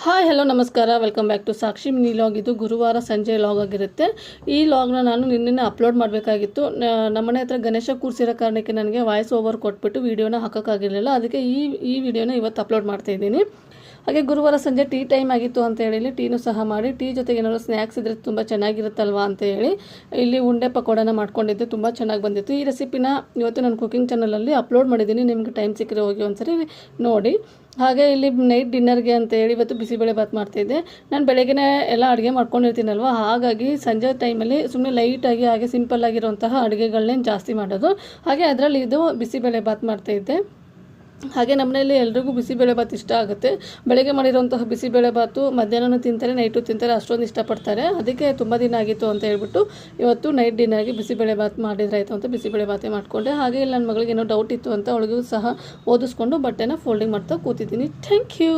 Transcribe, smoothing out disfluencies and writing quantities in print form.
Hi hello ನಮಸ್ಕಾರ, welcome back to Sakshi mini log. ಇದು ಗುರುವಾರ ಸಂಜೆ ಲಾಗ್ ಆಗಿರುತ್ತೆ. ಈ ಲಾಗ್ನ ನಾನು ನಿನ್ನೆ ಅಪ್ಲೋಡ್ ಮಾಡಬೇಕಾಗಿತ್ತು. ನಮ್ಮನೆ ಹತ್ರ ಗಣೇಶ ಕೂರಿಸಿರೋ ಕಾರಣಕ್ಕೆ ನನಗೆ ವಾಯ್ಸ್ ಓವರ್ ಕೊಟ್ಬಿಟ್ಟು ವೀಡಿಯೋನ ಹಾಕೋಕ್ಕಾಗಿರಲಿಲ್ಲ. ಅದಕ್ಕೆ ಈ ವಿಡಿಯೋನ ಇವತ್ತು ಅಪ್ಲೋಡ್ ಮಾಡ್ತಾ ಇದ್ದೀನಿ. ಹಾಗೆ ಗುರುವಾರ ಸಂಜೆ ಟೀ ಟೈಮ್ ಆಗಿತ್ತು ಅಂತ ಹೇಳಿ ಟೀನೂ ಸಹ ಮಾಡಿ, ಟೀ ಜೊತೆಗೆ ಏನಾದರೂ ಸ್ನ್ಯಾಕ್ಸ್ ಇದ್ದರೆ ತುಂಬ ಚೆನ್ನಾಗಿರುತ್ತಲ್ವಾ ಅಂತ ಹೇಳಿ ಇಲ್ಲಿ ಉಂಡೆ ಪಕೋಡನ ಮಾಡ್ಕೊಂಡಿದ್ದೆ. ತುಂಬ ಚೆನ್ನಾಗಿ ಬಂದಿತ್ತು. ಈ ರೆಸಿಪಿನ ಇವತ್ತು ನಾನು ಕುಕಿಂಗ್ ಚಾನಲಲ್ಲಿ ಅಪ್ಲೋಡ್ ಮಾಡಿದ್ದೀನಿ. ನಿಮಗೆ ಟೈಮ್ ಸಿಕ್ಕರೆ ಹೋಗಿ ಒಂದ್ಸರಿ ನೋಡಿ. ಹಾಗೆ ಇಲ್ಲಿ ನೈಟ್ ಡಿನ್ನರ್ಗೆ ಅಂತ ಹೇಳಿ ಇವತ್ತು ಬಿಸಿಬೇಳೆ ಬಾತ್ ಮಾಡ್ತಾಯಿದ್ದೆ. ನಾನು ಬೆಳಗ್ಗೆ ಎಲ್ಲ ಅಡುಗೆ ಮಾಡ್ಕೊಂಡಿರ್ತೀನಲ್ವ, ಹಾಗಾಗಿ ಸಂಜೆ ಟೈಮಲ್ಲಿ ಸುಮ್ಮನೆ ಲೈಟಾಗಿ ಹಾಗೆ ಸಿಂಪಲ್ ಆಗಿರುವಂತಹ ಅಡುಗೆಗಳನ್ನೇ ಜಾಸ್ತಿ ಮಾಡೋದು. ಹಾಗೆ ಅದರಲ್ಲಿ ಇದು ಬಿಸಿಬೇಳೆ ಬಾತ್ ಮಾಡ್ತಾಯಿದ್ದೆ. ಹಾಗೆ ನಮ್ಮನೆಯಲ್ಲಿ ಎಲ್ರಿಗೂ ಬಿಸಿಬೇಳೆ ಬಾತ್ ಇಷ್ಟ ಆಗುತ್ತೆ. ಬೆಳಗ್ಗೆ ಮಾಡಿರೋಂತಹ ಬಿಸಿಬೇಳೆ ಬಾತು ಮಧ್ಯಾಹ್ನ ತಿಂತಾರೆ, ನೈಟು ತಿಂತಾರೆ, ಅಷ್ಟೊಂದು ಇಷ್ಟಪಡ್ತಾರೆ. ಅದಕ್ಕೆ ತುಂಬ ದಿನ ಆಗಿತ್ತು ಅಂತ ಹೇಳ್ಬಿಟ್ಟು ಇವತ್ತು ನೈಟ್ ಡಿನ್ನರ್ಗೆ ಬಿಸಿಬೇಳೆ ಬಾತ್ ಮಾಡಿದ್ರೆ ಆಯಿತು ಅಂತ ಬಿಸಿಬೇಳೆ ಬಾತೇ ಮಾಡಿಕೊಂಡೆ. ಹಾಗೆ ಇಲ್ಲಿ ನನ್ನ ಮಗಳಿಗೆ ಏನೋ ಡೌಟ್ ಇತ್ತು ಅಂತ ಅವಳಿಗೂ ಸಹ ಓದಿಸ್ಕೊಂಡು ಬಟ್ಟೆನ ಫೋಲ್ಡಿಂಗ್ ಮಾಡ್ತಾ ಕೂತಿದ್ದೀನಿ. Thank you.